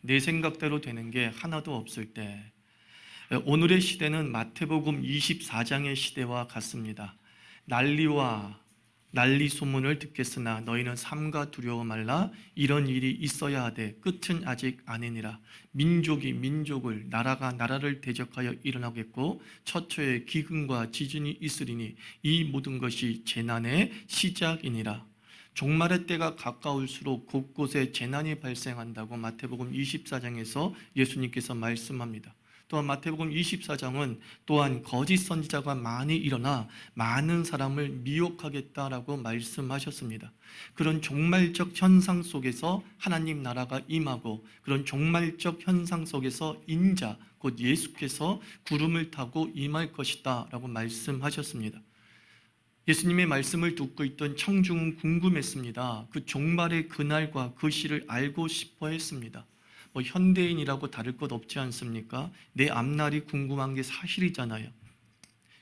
내 생각대로 되는 게 하나도 없을 때, 오늘의 시대는 마태복음 24장의 시대와 같습니다. 난리 소문을 듣겠으나 너희는 삼가 두려워 말라. 이런 일이 있어야 하되 끝은 아직 아니니라. 민족이 민족을, 나라가 나라를 대적하여 일어나겠고 처처에 기근과 지진이 있으리니 이 모든 것이 재난의 시작이니라. 종말의 때가 가까울수록 곳곳에 재난이 발생한다고 마태복음 24장에서 예수님께서 말씀합니다. 또한 마태복음 24장은 또한 거짓 선지자가 많이 일어나 많은 사람을 미혹하겠다라고 말씀하셨습니다. 그런 종말적 현상 속에서 하나님 나라가 임하고, 그런 종말적 현상 속에서 인자 곧 예수께서 구름을 타고 임할 것이다 라고 말씀하셨습니다. 예수님의 말씀을 듣고 있던 청중은 궁금했습니다. 그 종말의 그날과 그 시를 알고 싶어 했습니다. 현대인이라고 다를 것 없지 않습니까? 내 앞날이 궁금한 게 사실이잖아요.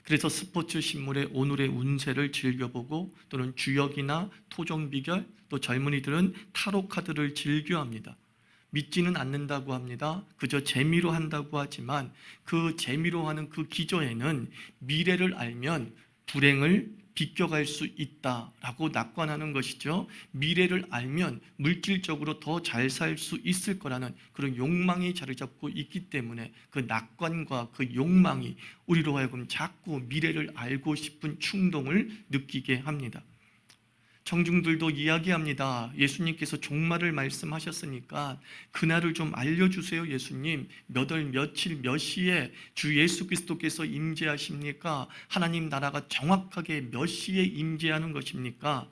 그래서 스포츠 신문에 오늘의 운세를 즐겨보고, 또는 주역이나 토종 비결, 또 젊은이들은 타로 카드를 즐겨합니다. 믿지는 않는다고 합니다. 그저 재미로 한다고 하지만 그 재미로 하는 그 기저에는 미래를 알면 불행을 비껴갈 수 있다라고 낙관하는 것이죠. 미래를 알면 물질적으로 더 잘 살 수 있을 거라는 그런 욕망이 자리 잡고 있기 때문에 그 낙관과 그 욕망이 우리로 하여금 자꾸 미래를 알고 싶은 충동을 느끼게 합니다. 청중들도 이야기합니다. 예수님께서 종말을 말씀하셨으니까 그날을 좀 알려주세요. 예수님, 몇 월 며칠 몇 시에 주 예수 그리스도께서 임재하십니까? 하나님 나라가 정확하게 몇 시에 임재하는 것입니까?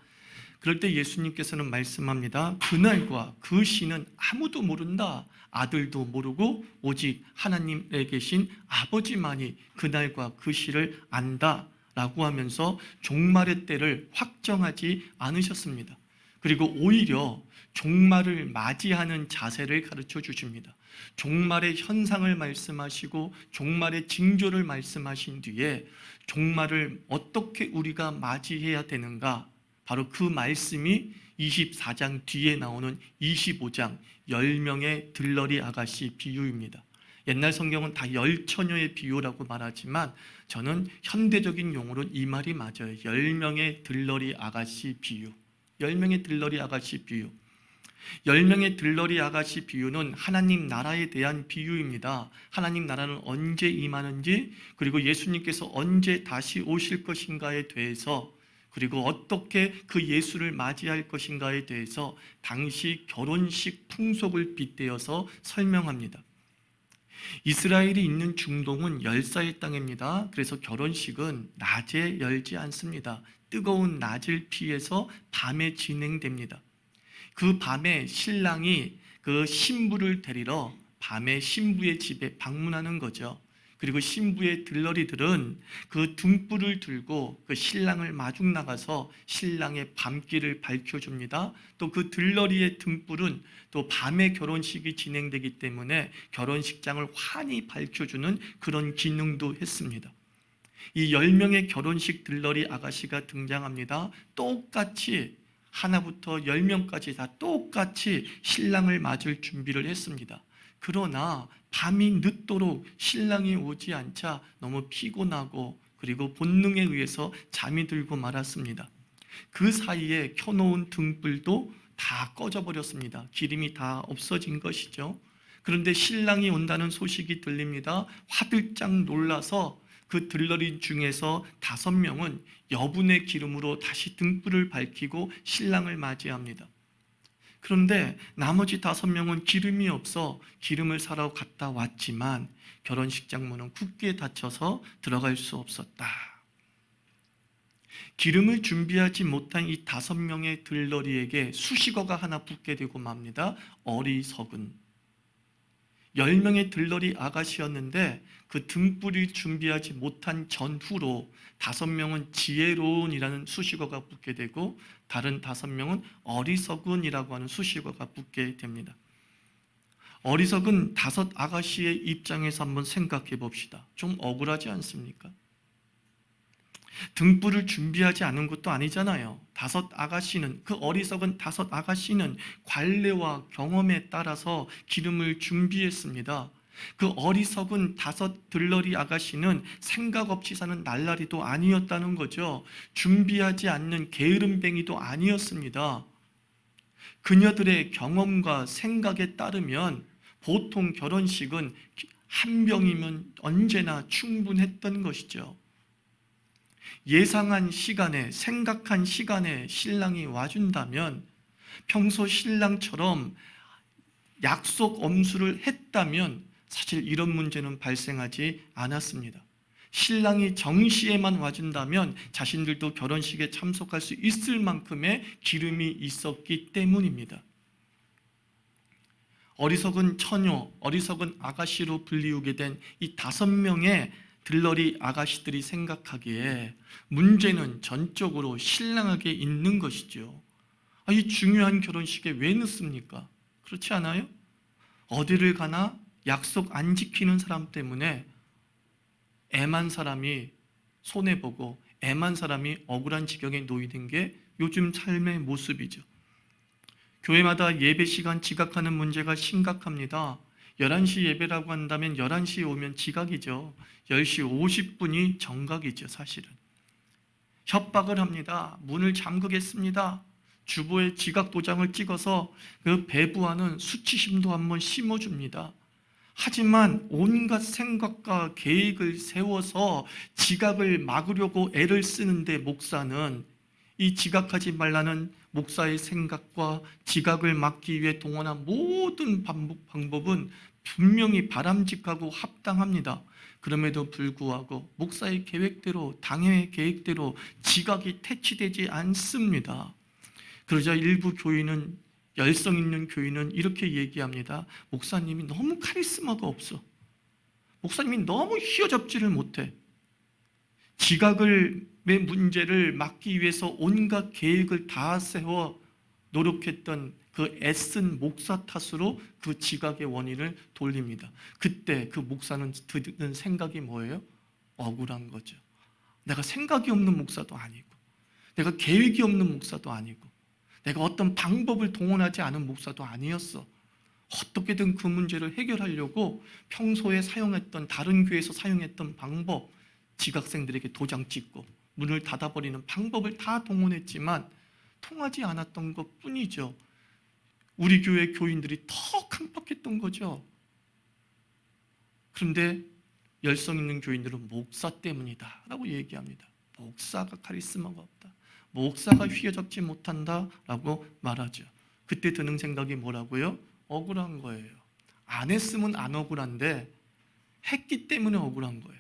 그럴 때 예수님께서는 말씀합니다. 그날과 그 시는 아무도 모른다. 아들도 모르고 오직 하나님에 계신 아버지만이 그날과 그 시를 안다 라고 하면서 종말의 때를 확정하지 않으셨습니다. 그리고 오히려 종말을 맞이하는 자세를 가르쳐 주십니다. 종말의 현상을 말씀하시고 종말의 징조를 말씀하신 뒤에 종말을 어떻게 우리가 맞이해야 되는가, 바로 그 말씀이 24장 뒤에 나오는 25장 10명의 들러리 아가씨 비유입니다. 옛날 성경은 다 열처녀의 비유라고 말하지만 저는 현대적인 용어로는 이 말이 맞아요. 10명의 들러리 아가씨 비유. 10명의 들러리 아가씨 비유. 10명의 들러리 아가씨 비유는 하나님 나라에 대한 비유입니다. 하나님 나라는 언제 임하는지, 그리고 예수님께서 언제 다시 오실 것인가에 대해서, 그리고 어떻게 그 예수를 맞이할 것인가에 대해서 당시 결혼식 풍속을 빗대어서 설명합니다. 이스라엘이 있는 중동은 열사의 땅입니다. 그래서 결혼식은 낮에 열지 않습니다. 뜨거운 낮을 피해서 밤에 진행됩니다. 그 밤에 신랑이 그 신부를 데리러 밤에 신부의 집에 방문하는 거죠. 그리고 신부의 들러리들은 그 등불을 들고 그 신랑을 마중 나가서 신랑의 밤길을 밝혀줍니다. 또 그 들러리의 등불은 또 밤에 결혼식이 진행되기 때문에 결혼식장을 환히 밝혀주는 그런 기능도 했습니다. 이 10명의 결혼식 들러리 아가씨가 등장합니다. 똑같이 하나부터 10명까지 다 똑같이 신랑을 맞을 준비를 했습니다. 그러나 밤이 늦도록 신랑이 오지 않자 너무 피곤하고 그리고 본능에 의해서 잠이 들고 말았습니다. 그 사이에 켜놓은 등불도 다 꺼져버렸습니다. 기름이 다 없어진 것이죠. 그런데 신랑이 온다는 소식이 들립니다. 화들짝 놀라서 그 들러리 중에서 5명은 여분의 기름으로 다시 등불을 밝히고 신랑을 맞이합니다. 그런데 나머지 5명은 기름이 없어 기름을 사러 갔다 왔지만 결혼식장 문은 굳게 닫혀서 들어갈 수 없었다. 기름을 준비하지 못한 이 5명의 들러리에게 수식어가 하나 붙게 되고 맙니다. 어리석은. 10명의 들러리 아가씨였는데 그 등불이 준비하지 못한 전후로 5명은 지혜로운이라는 수식어가 붙게 되고 다른 5명은 어리석은이라고 하는 수식어가 붙게 됩니다. 어리석은 5 아가씨의 입장에서 한번 생각해 봅시다. 좀 억울하지 않습니까? 등불을 준비하지 않은 것도 아니잖아요. 다섯 아가씨는, 그 어리석은 다섯 아가씨는 관례와 경험에 따라서 기름을 준비했습니다. 그 어리석은 다섯 들러리 아가씨는 생각 없이 사는 날라리도 아니었다는 거죠. 준비하지 않는 게으름뱅이도 아니었습니다. 그녀들의 경험과 생각에 따르면 보통 결혼식은 한 병이면 언제나 충분했던 것이죠. 예상한 시간에, 생각한 시간에 신랑이 와준다면, 평소 신랑처럼 약속 엄수를 했다면 사실 이런 문제는 발생하지 않았습니다. 신랑이 정시에만 와준다면 자신들도 결혼식에 참석할 수 있을 만큼의 기름이 있었기 때문입니다. 어리석은 처녀, 어리석은 아가씨로 불리우게 된 이 5명의 들러리 아가씨들이 생각하기에 문제는 전적으로 신랑에게 있는 것이죠. 이 중요한 결혼식에 왜 늦습니까? 그렇지 않아요? 어디를 가나 약속 안 지키는 사람 때문에 애만 사람이 손해보고 애만 사람이 억울한 지경에 놓이는 게 요즘 삶의 모습이죠. 교회마다 예배 시간 지각하는 문제가 심각합니다. 11시 예배라고 한다면 11시에 오면 지각이죠. 10시 50분이 정각이죠, 사실은. 협박을 합니다. 문을 잠그겠습니다. 주보에 지각 도장을 찍어서 그 배부하는 수치심도 한번 심어줍니다. 하지만 온갖 생각과 계획을 세워서 지각을 막으려고 애를 쓰는데 목사는 이 지각하지 말라는 목사의 생각과 지각을 막기 위해 동원한 모든 방법은 분명히 바람직하고 합당합니다. 그럼에도 불구하고 목사의 계획대로, 당회의 계획대로 지각이 퇴치되지 않습니다. 그러자 일부 교인은, 열성 있는 교인은 이렇게 얘기합니다. 목사님이 너무 카리스마가 없어. 목사님이 너무 휘어잡지를 못해. 지각의 문제를 막기 위해서 온갖 계획을 다 세워 노력했던 그 애쓴 목사 탓으로 그 지각의 원인을 돌립니다. 그때 그 목사는 드는 생각이 뭐예요? 억울한 거죠. 내가 생각이 없는 목사도 아니고, 내가 계획이 없는 목사도 아니고, 내가 어떤 방법을 동원하지 않은 목사도 아니었어. 어떻게든 그 문제를 해결하려고 평소에 사용했던, 다른 교회에서 사용했던 방법, 지각생들에게 도장 찍고 문을 닫아버리는 방법을 다 동원했지만 통하지 않았던 것 뿐이죠. 우리 교회 교인들이 더 강박했던 거죠. 그런데 열성 있는 교인들은 목사 때문이다 라고 얘기합니다. 목사가 카리스마가 없다, 목사가 휘어잡지 못한다 라고 말하죠. 그때 드는 생각이 뭐라고요? 억울한 거예요. 안 했으면 안 억울한데 했기 때문에 억울한 거예요.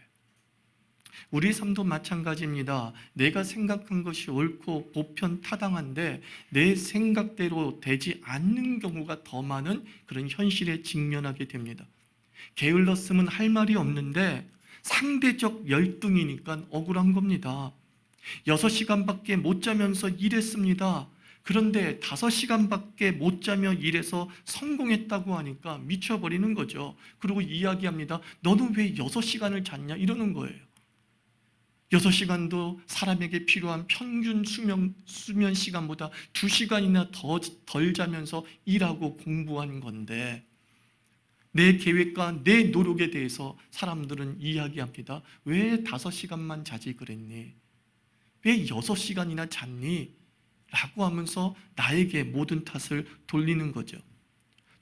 우리 삶도 마찬가지입니다. 내가 생각한 것이 옳고 보편 타당한데 내 생각대로 되지 않는 경우가 더 많은 그런 현실에 직면하게 됩니다. 게을렀으면 할 말이 없는데 상대적 열등이니까 억울한 겁니다. 6시간밖에 못 자면서 일했습니다. 그런데 5시간밖에 못 자며 일해서 성공했다고 하니까 미쳐버리는 거죠. 그리고 이야기합니다. 너는 왜 6시간을 잤냐? 이러는 거예요. 6시간도 사람에게 필요한 평균 수면 시간보다 2시간이나 덜 자면서 일하고 공부한 건데 내 계획과 내 노력에 대해서 사람들은 이야기합니다. 왜 5시간만 자지 그랬니? 왜 6시간이나 잤니? 라고 하면서 나에게 모든 탓을 돌리는 거죠.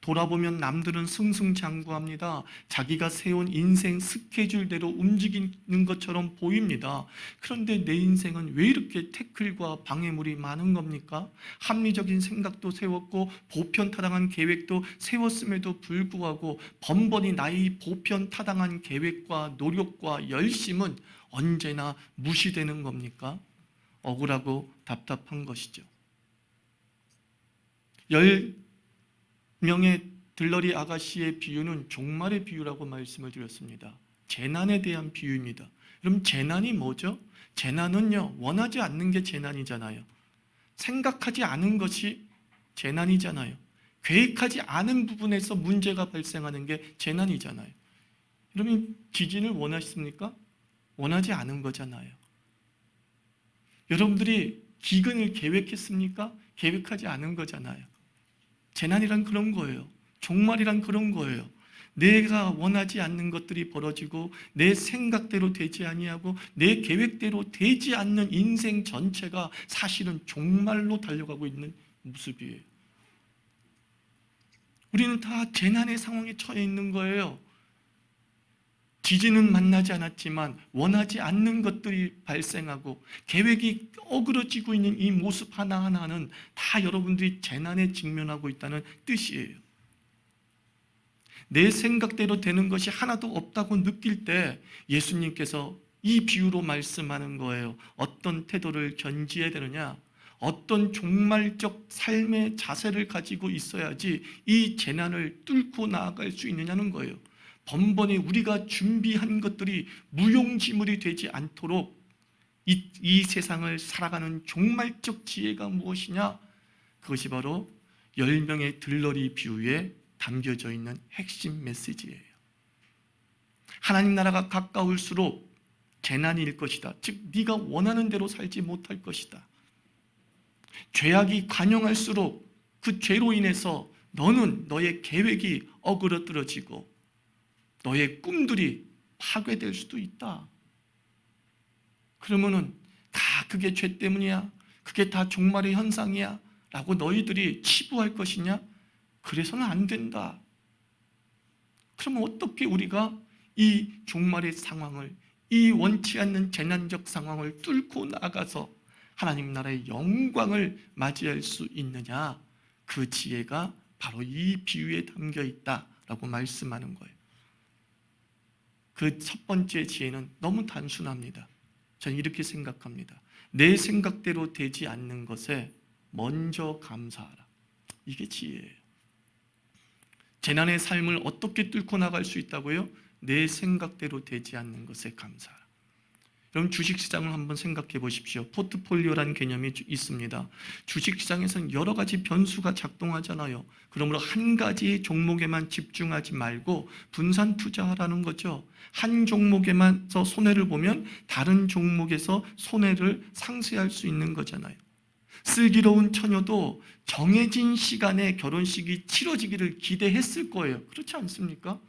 돌아보면 남들은 승승장구합니다. 자기가 세운 인생 스케줄대로 움직이는 것처럼 보입니다. 그런데 내 인생은 왜 이렇게 태클과 방해물이 많은 겁니까? 합리적인 생각도 세웠고 보편타당한 계획도 세웠음에도 불구하고 번번이 나의 보편타당한 계획과 노력과 열심은 언제나 무시되는 겁니까? 억울하고 답답한 것이죠. 10명의 들러리 아가씨의 비유는 종말의 비유라고 말씀을 드렸습니다. 재난에 대한 비유입니다. 그럼 재난이 뭐죠? 재난은요, 원하지 않는 게 재난이잖아요. 생각하지 않은 것이 재난이잖아요. 계획하지 않은 부분에서 문제가 발생하는 게 재난이잖아요. 그러면 지진을 원하십니까? 원하지 않은 거잖아요. 여러분들이 기근을 계획했습니까? 계획하지 않은 거잖아요. 재난이란 그런 거예요. 종말이란 그런 거예요. 내가 원하지 않는 것들이 벌어지고 내 생각대로 되지 아니하고 내 계획대로 되지 않는 인생 전체가 사실은 종말로 달려가고 있는 모습이에요. 우리는 다 재난의 상황에 처해 있는 거예요. 지진은 만나지 않았지만 원하지 않는 것들이 발생하고 계획이 어그러지고 있는 이 모습 하나하나는 다 여러분들이 재난에 직면하고 있다는 뜻이에요. 내 생각대로 되는 것이 하나도 없다고 느낄 때 예수님께서 이 비유로 말씀하는 거예요. 어떤 태도를 견지해야 되느냐? 어떤 종말적 삶의 자세를 가지고 있어야지 이 재난을 뚫고 나아갈 수 있느냐는 거예요. 번번이 우리가 준비한 것들이 무용지물이 되지 않도록 이 세상을 살아가는 종말적 지혜가 무엇이냐? 그것이 바로 10명의 들러리 비유에 담겨져 있는 핵심 메시지예요. 하나님 나라가 가까울수록 재난이 일 것이다. 즉 네가 원하는 대로 살지 못할 것이다. 죄악이 관영할수록 그 죄로 인해서 너는 너의 계획이 어그러뜨려지고 너의 꿈들이 파괴될 수도 있다. 그러면은 다 그게 죄 때문이야? 그게 다 종말의 현상이야? 라고 너희들이 치부할 것이냐? 그래서는 안 된다. 그러면 어떻게 우리가 이 종말의 상황을, 이 원치 않는 재난적 상황을 뚫고 나가서 하나님 나라의 영광을 맞이할 수 있느냐? 그 지혜가 바로 이 비유에 담겨 있다라고 말씀하는 거예요. 그 첫 번째 지혜는 너무 단순합니다. 저는 이렇게 생각합니다. 내 생각대로 되지 않는 것에 먼저 감사하라. 이게 지혜예요. 재난의 삶을 어떻게 뚫고 나갈 수 있다고요? 내 생각대로 되지 않는 것에 감사하라. 여러분 주식시장을 한번 생각해 보십시오. 포트폴리오라는 개념이 있습니다. 주식시장에서는 여러 가지 변수가 작동하잖아요. 그러므로 한 가지 종목에만 집중하지 말고 분산 투자하라는 거죠. 한 종목에만 손해를 보면 다른 종목에서 손해를 상쇄할 수 있는 거잖아요. 슬기로운 처녀도 정해진 시간에 결혼식이 치러지기를 기대했을 거예요. 그렇지 않습니까?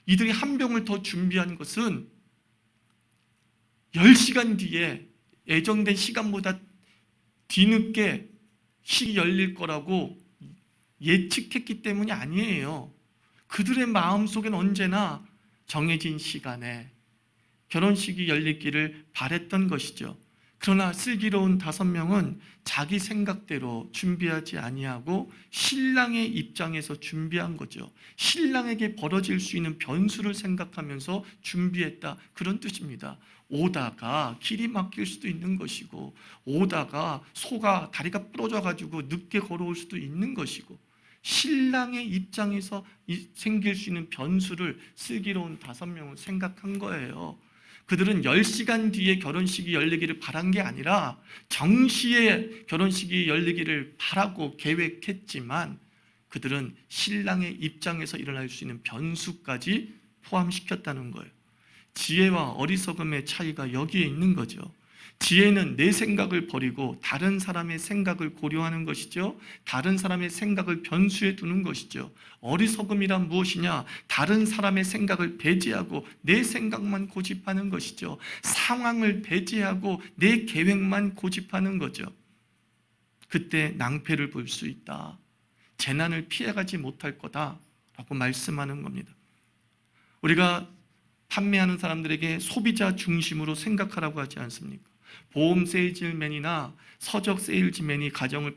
이들이 한 병을 더 준비한 것은 10시간 뒤에 예정된 시간보다 뒤늦게 식이 열릴 거라고 예측했기 때문이 아니에요. 그들의 마음속엔 언제나 정해진 시간에 결혼식이 열리기를 바랬던 것이죠. 그러나 슬기로운 5명은 자기 생각대로 준비하지 아니하고 신랑의 입장에서 준비한 거죠. 신랑에게 벌어질 수 있는 변수를 생각하면서 준비했다, 그런 뜻입니다. 오다가 길이 막힐 수도 있는 것이고, 오다가 소가 다리가 부러져 가지고 늦게 걸어올 수도 있는 것이고, 신랑의 입장에서 생길 수 있는 변수를 슬기로운 5명은 생각한 거예요. 그들은 10시간 뒤에 결혼식이 열리기를 바란 게 아니라 정시에 결혼식이 열리기를 바라고 계획했지만, 그들은 신랑의 입장에서 일어날 수 있는 변수까지 포함시켰다는 거예요. 지혜와 어리석음의 차이가 여기에 있는 거죠. 지혜는 내 생각을 버리고 다른 사람의 생각을 고려하는 것이죠. 다른 사람의 생각을 변수에 두는 것이죠. 어리석음이란 무엇이냐? 다른 사람의 생각을 배제하고 내 생각만 고집하는 것이죠. 상황을 배제하고 내 계획만 고집하는 거죠. 그때 낭패를 볼 수 있다. 재난을 피해가지 못할 거다라고 말씀하는 겁니다. 우리가 판매하는 사람들에게 소비자 중심으로 생각하라고 하지 않습니까? 보험 세일즈맨이나 서적 세일즈맨이 가정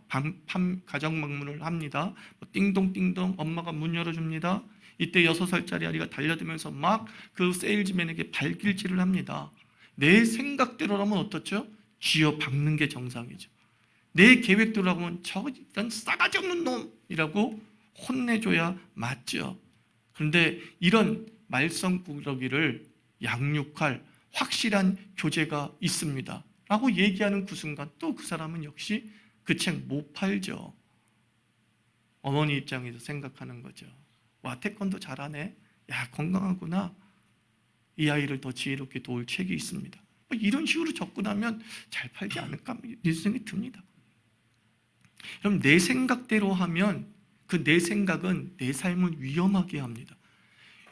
방문을 합니다. 띵동띵동 엄마가 문 열어줍니다. 이때 6살짜리 아이가 달려들면서 막 그 세일즈맨에게 발길질을 합니다. 내 생각대로라면 어떻죠? 쥐어 박는 게 정상이죠. 내 계획대로라면 저건 싸가지 없는 놈이라고 혼내줘야 맞죠. 그런데 이런 말썽꾸러기를 양육할 확실한 교재가 있습니다 라고 얘기하는 그 순간 또 그 사람은 역시 그 책 못 팔죠. 어머니 입장에서 생각하는 거죠. 와, 태권도 잘하네. 야, 건강하구나. 이 아이를 더 지혜롭게 도울 책이 있습니다. 이런 식으로 접근하면 잘 팔지 않을까 이런 생각이 듭니다. 그럼 내 생각대로 하면 그 내 생각은 내 삶을 위험하게 합니다.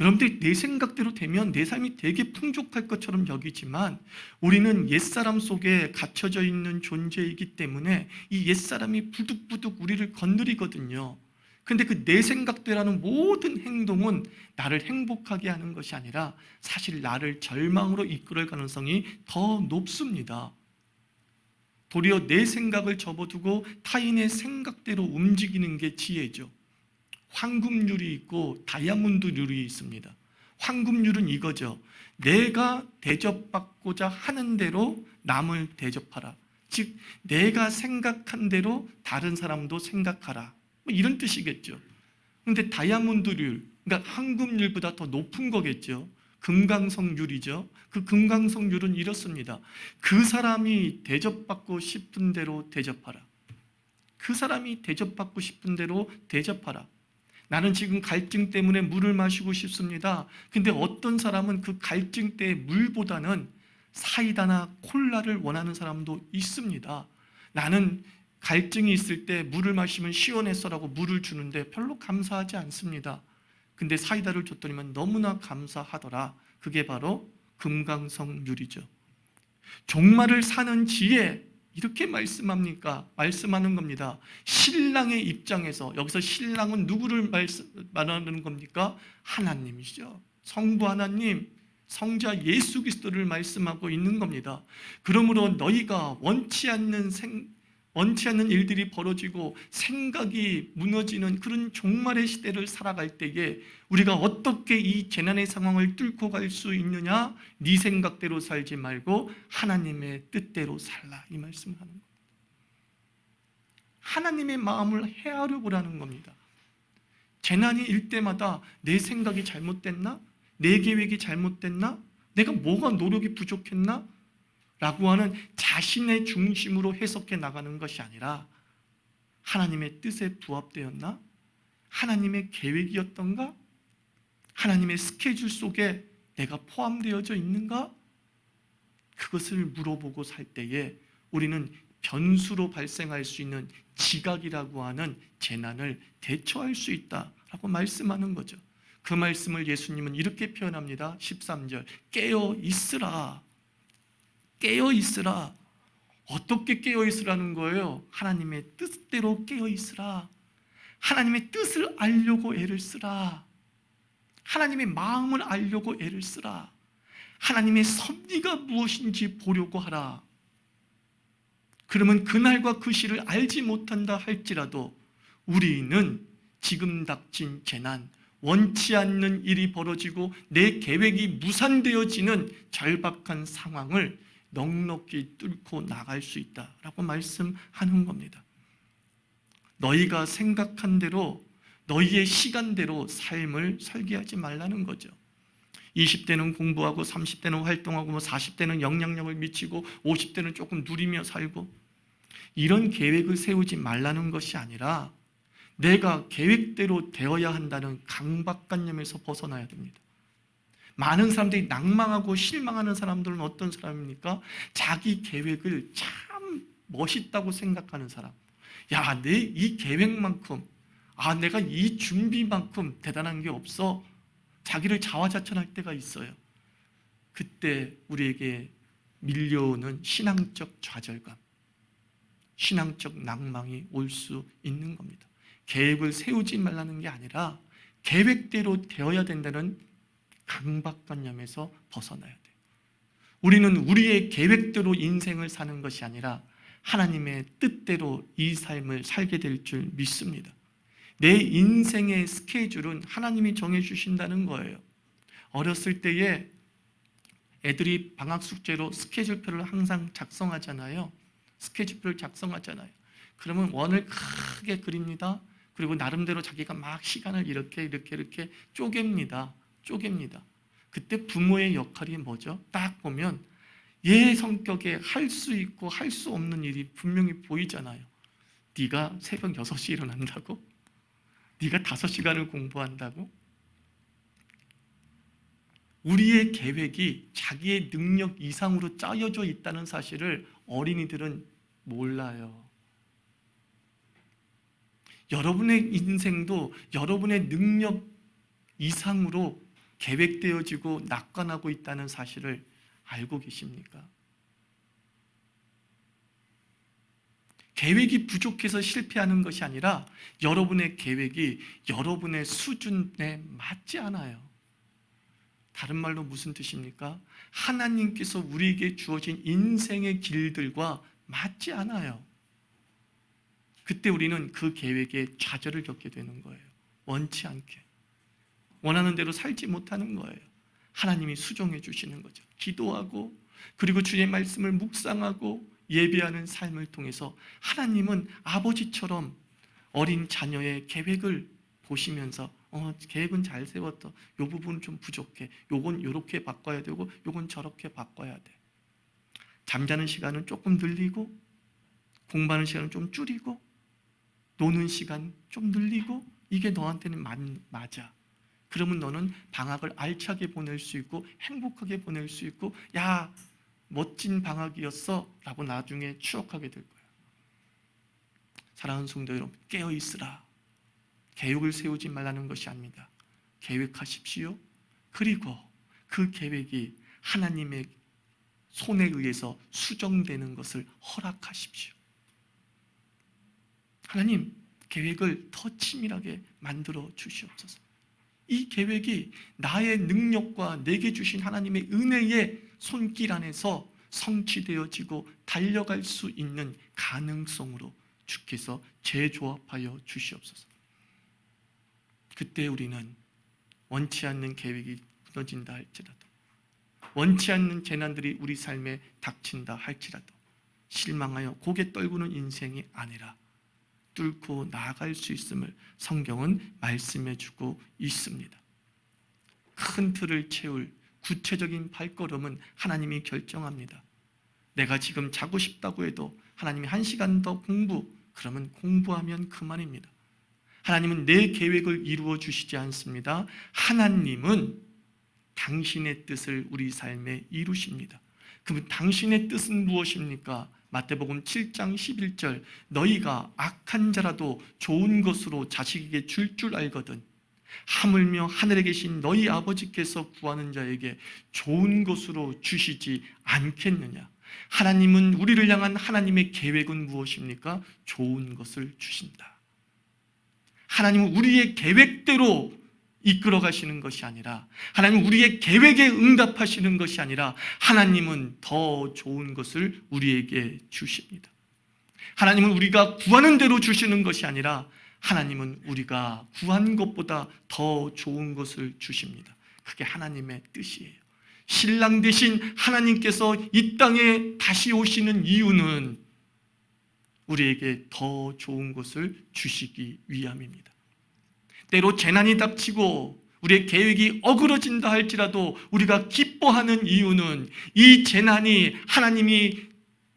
여러분들이 내 생각대로 되면 내 삶이 되게 풍족할 것처럼 여기지만 우리는 옛사람 속에 갇혀져 있는 존재이기 때문에 이 옛사람이 부득부득 우리를 건드리거든요. 근데 그 내 생각대로 하는 모든 행동은 나를 행복하게 하는 것이 아니라 사실 나를 절망으로 이끌어갈 가능성이 더 높습니다. 도리어 내 생각을 접어두고 타인의 생각대로 움직이는 게 지혜죠. 황금률이 있고 다이아몬드률이 있습니다. 황금률은 이거죠. 내가 대접받고자 하는 대로 남을 대접하라. 즉 내가 생각한 대로 다른 사람도 생각하라. 이런 뜻이겠죠. 그런데 다이아몬드률, 그러니까 황금률보다 더 높은 거겠죠. 금강석률이죠. 그 금강석률은 이렇습니다. 그 사람이 대접받고 싶은 대로 대접하라. 그 사람이 대접받고 싶은 대로 대접하라. 나는 지금 갈증 때문에 물을 마시고 싶습니다. 근데 어떤 사람은 그 갈증 때의 물보다는 사이다나 콜라를 원하는 사람도 있습니다. 나는 갈증이 있을 때 물을 마시면 시원했어라고 물을 주는데 별로 감사하지 않습니다. 근데 사이다를 줬더니만 너무나 감사하더라. 그게 바로 금강석률이죠. 종말을 사는 지혜, 이렇게 말씀하는 겁니다. 신랑의 입장에서, 여기서 신랑은 누구를 말하는 겁니까? 하나님이시죠. 성부 하나님, 성자 예수 그리스도를 말씀하고 있는 겁니다. 그러므로 너희가 원치 않는 일들이 벌어지고 생각이 무너지는 그런 종말의 시대를 살아갈 때에 우리가 어떻게 이 재난의 상황을 뚫고 갈 수 있느냐? 네 생각대로 살지 말고 하나님의 뜻대로 살라, 이 말씀을 하는 겁니다. 하나님의 마음을 헤아려 보라는 겁니다. 재난이 일 때마다 내 생각이 잘못됐나? 내 계획이 잘못됐나? 내가 뭐가 노력이 부족했나? 라고 하는 자신의 중심으로 해석해 나가는 것이 아니라 하나님의 뜻에 부합되었나? 하나님의 계획이었던가? 하나님의 스케줄 속에 내가 포함되어져 있는가? 그것을 물어보고 살 때에 우리는 변수로 발생할 수 있는 지각이라고 하는 재난을 대처할 수 있다라고 말씀하는 거죠. 그 말씀을 예수님은 이렇게 표현합니다. 13절, 깨어 있으라. 깨어 있으라. 어떻게 깨어 있으라는 거예요? 하나님의 뜻대로 깨어 있으라. 하나님의 뜻을 알려고 애를 쓰라. 하나님의 마음을 알려고 애를 쓰라. 하나님의 섭리가 무엇인지 보려고 하라. 그러면 그날과 그 시를 알지 못한다 할지라도 우리는 지금 닥친 재난, 원치 않는 일이 벌어지고 내 계획이 무산되어지는 절박한 상황을 넉넉히 뚫고 나갈 수 있다라고 말씀하는 겁니다. 너희가 생각한 대로 너희의 시간대로 삶을 설계하지 말라는 거죠. 20대는 공부하고 30대는 활동하고 40대는 영향력을 미치고 50대는 조금 누리며 살고, 이런 계획을 세우지 말라는 것이 아니라 내가 계획대로 되어야 한다는 강박관념에서 벗어나야 됩니다. 많은 사람들이 낭망하고 실망하는 사람들은 어떤 사람입니까? 자기 계획을 참 멋있다고 생각하는 사람. 야, 내 이 계획만큼, 내가 이 준비만큼 대단한 게 없어. 자기를 자화자찬할 때가 있어요. 그때 우리에게 밀려오는 신앙적 좌절감, 신앙적 낭망이 올 수 있는 겁니다. 계획을 세우지 말라는 게 아니라 계획대로 되어야 된다는 강박관념에서 벗어나야 돼요. 우리는 우리의 계획대로 인생을 사는 것이 아니라 하나님의 뜻대로 이 삶을 살게 될 줄 믿습니다. 내 인생의 스케줄은 하나님이 정해주신다는 거예요. 어렸을 때에 애들이 방학 숙제로 스케줄표를 항상 작성하잖아요. 스케줄표를 작성하잖아요. 그러면 원을 크게 그립니다. 그리고 나름대로 자기가 막 시간을 이렇게 쪼갭니다. 그때 부모의 역할이 뭐죠? 딱 보면 얘 성격에 할 수 있고 할 수 없는 일이 분명히 보이잖아요. 네가 새벽 6시에 일어난다고? 네가 5시간을 공부한다고? 우리의 계획이 자기의 능력 이상으로 짜여져 있다는 사실을 어린이들은 몰라요. 여러분의 인생도 여러분의 능력 이상으로 계획되어지고 낙관하고 있다는 사실을 알고 계십니까? 계획이 부족해서 실패하는 것이 아니라 여러분의 계획이 여러분의 수준에 맞지 않아요. 다른 말로 무슨 뜻입니까? 하나님께서 우리에게 주어진 인생의 길들과 맞지 않아요. 그때 우리는 그 계획에 좌절을 겪게 되는 거예요. 원치 않게. 원하는 대로 살지 못하는 거예요. 하나님이 수정해 주시는 거죠. 기도하고 그리고 주의 말씀을 묵상하고 예배하는 삶을 통해서 하나님은 아버지처럼 어린 자녀의 계획을 보시면서 계획은 잘 세웠다. 요 부분은 좀 부족해. 요건 요렇게 바꿔야 되고 요건 저렇게 바꿔야 돼. 잠자는 시간은 조금 늘리고 공부하는 시간은 좀 줄이고 노는 시간 좀 늘리고 이게 너한테는 맞아. 그러면 너는 방학을 알차게 보낼 수 있고 행복하게 보낼 수 있고 야 멋진 방학이었어 라고 나중에 추억하게 될 거예요. 사랑하는 성도 여러분, 깨어있으라. 계획을 세우지 말라는 것이 아닙니다. 계획하십시오. 그리고 그 계획이 하나님의 손에 의해서 수정되는 것을 허락하십시오. 하나님, 계획을 더 치밀하게 만들어 주시옵소서. 이 계획이 나의 능력과 내게 주신 하나님의 은혜의 손길 안에서 성취되어지고 달려갈 수 있는 가능성으로 주께서 재조합하여 주시옵소서. 그때 우리는 원치 않는 계획이 무너진다 할지라도, 원치 않는 재난들이 우리 삶에 닥친다 할지라도 실망하여 고개 떨구는 인생이 아니라 뚫고 나아갈 수 있음을 성경은 말씀해 주고 있습니다. 큰 틀을 채울 구체적인 발걸음은 하나님이 결정합니다. 내가 지금 자고 싶다고 해도 하나님이 1시간 더 그러면 공부하면 그만입니다. 하나님은 내 계획을 이루어 주시지 않습니다. 하나님은 당신의 뜻을 우리 삶에 이루십니다. 그러면 당신의 뜻은 무엇입니까? 마태복음 7장 11절 너희가 악한 자라도 좋은 것으로 자식에게 줄 알거든 하물며 하늘에 계신 너희 아버지께서 구하는 자에게 좋은 것으로 주시지 않겠느냐. 하나님은 우리를 향한 하나님의 계획은 무엇입니까? 좋은 것을 주신다. 하나님은 우리의 계획대로 이끌어 가시는 것이 아니라, 하나님은 우리의 계획에 응답하시는 것이 아니라 하나님은 더 좋은 것을 우리에게 주십니다. 하나님은 우리가 구하는 대로 주시는 것이 아니라 하나님은 우리가 구한 것보다 더 좋은 것을 주십니다. 그게 하나님의 뜻이에요. 신랑 되신 하나님께서 이 땅에 다시 오시는 이유는 우리에게 더 좋은 것을 주시기 위함입니다. 때로 재난이 닥치고 우리의 계획이 어그러진다 할지라도 우리가 기뻐하는 이유는 이 재난이 하나님이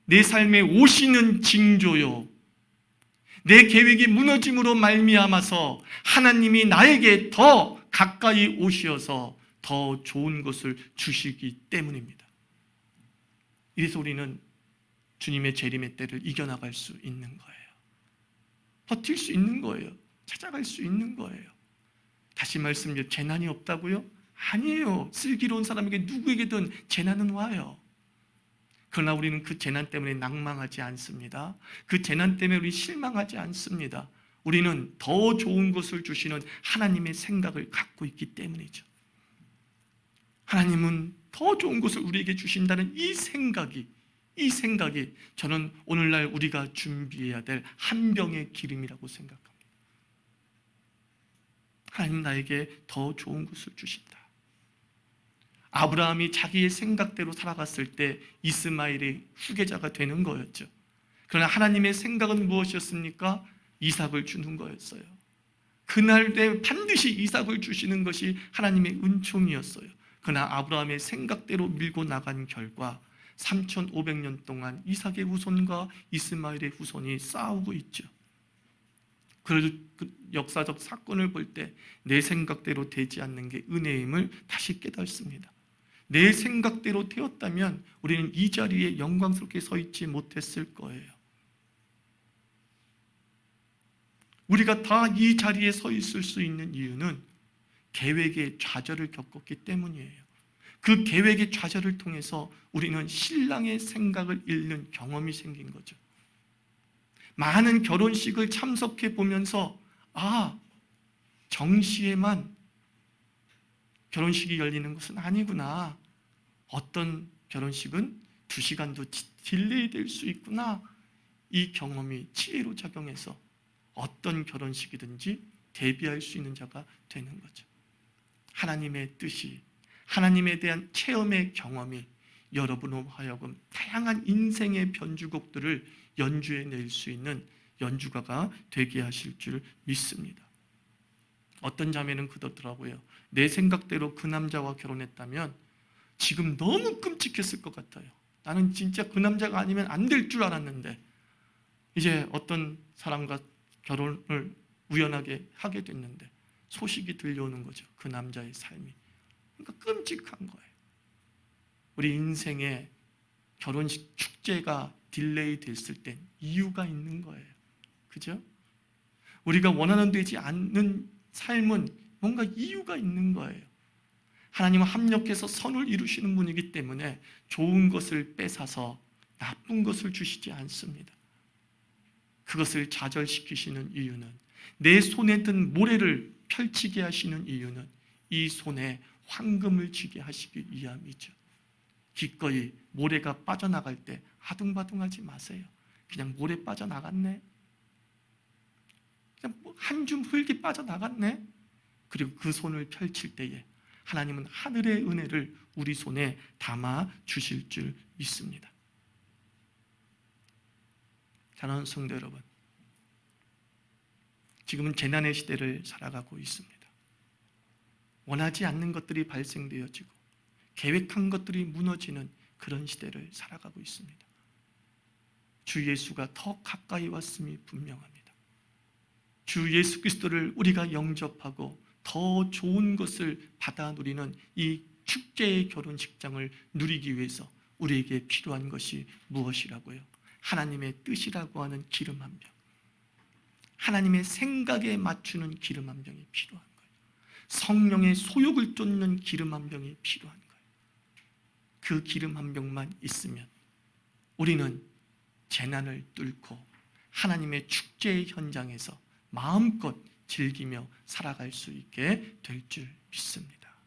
내 삶에 오시는 징조요, 내 계획이 무너짐으로 말미암아서 하나님이 나에게 더 가까이 오셔서 더 좋은 것을 주시기 때문입니다. 이래서 우리는 주님의 재림의 때를 이겨나갈 수 있는 거예요. 버틸 수 있는 거예요. 찾아갈 수 있는 거예요. 다시 말씀드려, 재난이 없다고요? 아니에요. 슬기로운 사람에게 누구에게든 재난은 와요. 그러나 우리는 그 재난 때문에 낭망하지 않습니다. 그 재난 때문에 우리 실망하지 않습니다. 우리는 더 좋은 것을 주시는 하나님의 생각을 갖고 있기 때문이죠. 하나님은 더 좋은 것을 우리에게 주신다는 이 생각이 저는 오늘날 우리가 준비해야 될 한 병의 기름이라고 생각합니다. 하나님 나에게 더 좋은 것을 주신다. 아브라함이 자기의 생각대로 살아갔을 때 이스마엘의 후계자가 되는 거였죠. 그러나 하나님의 생각은 무엇이었습니까? 이삭을 주는 거였어요. 그날에 반드시 이삭을 주시는 것이 하나님의 은총이었어요. 그러나 아브라함의 생각대로 밀고 나간 결과 3,500년 동안 이삭의 후손과 이스마엘의 후손이 싸우고 있죠. 그래도 그 역사적 사건을 볼 때 내 생각대로 되지 않는 게 은혜임을 다시 깨닫습니다. 내 생각대로 되었다면 우리는 이 자리에 영광스럽게 서 있지 못했을 거예요. 우리가 다 이 자리에 서 있을 수 있는 이유는 계획의 좌절을 겪었기 때문이에요. 그 계획의 좌절을 통해서 우리는 신랑의 생각을 읽는 경험이 생긴 거죠. 많은 결혼식을 참석해 보면서 정시에만 결혼식이 열리는 것은 아니구나. 어떤 결혼식은 2시간도 딜레이 될 수 있구나. 이 경험이 지혜로 작용해서 어떤 결혼식이든지 대비할 수 있는 자가 되는 거죠. 하나님의 뜻이, 하나님에 대한 체험의 경험이 여러분으로 하여금 다양한 인생의 변주곡들을 연주해낼 수 있는 연주가가 되게 하실 줄 믿습니다. 어떤 자매는 그렇더라고요. 내 생각대로 그 남자와 결혼했다면 지금 너무 끔찍했을 것 같아요. 나는 진짜 그 남자가 아니면 안 될 줄 알았는데 이제 어떤 사람과 결혼을 우연하게 하게 됐는데 소식이 들려오는 거죠. 그 남자의 삶이. 그러니까 끔찍한 거예요. 우리 인생에 결혼식 축제가 딜레이 됐을 땐 이유가 있는 거예요. 그죠? 우리가 원하는 되지 않는 삶은 뭔가 이유가 있는 거예요. 하나님은 합력해서 선을 이루시는 분이기 때문에 좋은 것을 뺏어서 나쁜 것을 주시지 않습니다. 그것을 좌절시키시는 이유는, 내 손에 든 모래를 펼치게 하시는 이유는 이 손에 황금을 쥐게 하시기 위함이죠. 기꺼이 모래가 빠져나갈 때 아둥바둥하지 마세요. 그냥 모래 빠져나갔네, 그냥 한 줌 흙이 빠져나갔네. 그리고 그 손을 펼칠 때에 하나님은 하늘의 은혜를 우리 손에 담아 주실 줄 믿습니다. 사랑하는 성도 여러분, 지금은 재난의 시대를 살아가고 있습니다. 원하지 않는 것들이 발생되어지고 계획한 것들이 무너지는 그런 시대를 살아가고 있습니다. 주 예수가 더 가까이 왔음이 분명합니다. 주 예수 그리스도를 우리가 영접하고 더 좋은 것을 받아 누리는 이 축제의 결혼식장을 누리기 위해서 우리에게 필요한 것이 무엇이라고요? 하나님의 뜻이라고 하는 기름 한 병, 하나님의 생각에 맞추는 기름 한 병이 필요한 거예요. 성령의 소욕을 쫓는 기름 한 병이 필요한 거예요. 그 기름 한 병만 있으면 우리는 재난을 뚫고 하나님의 축제의 현장에서 마음껏 즐기며 살아갈 수 있게 될 줄 믿습니다.